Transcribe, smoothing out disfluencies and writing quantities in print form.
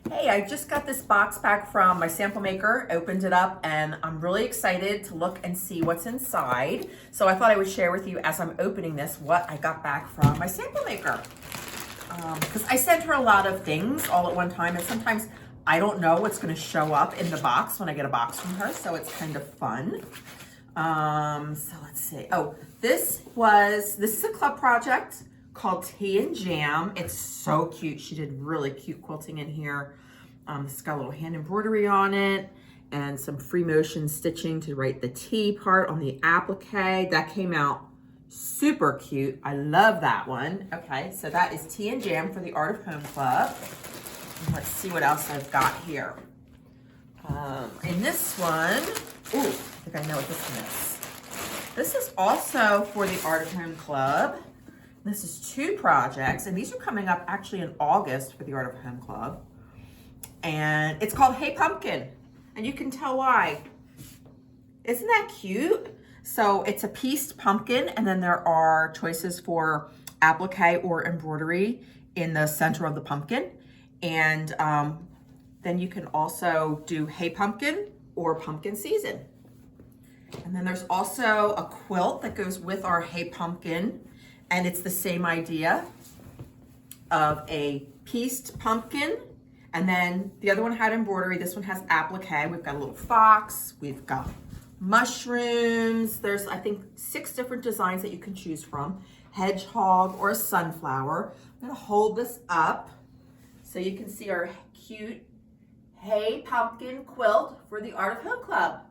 Hey, I just got this box back from my sample maker, opened it up, and I'm really excited to look and see what's inside. So I thought I would share with you as I'm opening this what I got back from my sample maker. Because I sent her a lot of things all at one time, and sometimes I don't know what's going to show up in the box when I get a box from her, so it's kind of fun. So let's see. Oh, this is a club project called Tea and Jam. It's so cute. She did really cute quilting in here. It's got a little hand embroidery on it and some free motion stitching to write the tea part on the applique. That came out super cute. I love that one. Okay, so that is Tea and Jam for the Art of Home Club. And let's see what else I've got here. In this one, ooh, I think I know what this one is. This is also for the Art of Home Club. This is two projects, and these are coming up actually in August for the Art of Home Club. And it's called Hey Pumpkin, and you can tell why. Isn't that cute? So it's a pieced pumpkin, and then there are choices for applique or embroidery in the center of the pumpkin. And then you can also do Hey Pumpkin or Pumpkin Season. And then there's also a quilt that goes with our Hey Pumpkin, and it's the same idea of a pieced pumpkin. And then the other one had embroidery. This one has applique. We've got a little fox. We've got mushrooms. There's, I think, 6 different designs that you can choose from. Hedgehog or a sunflower. I'm gonna hold this up so you can see our cute Hey Pumpkin quilt for the Art of Home Club.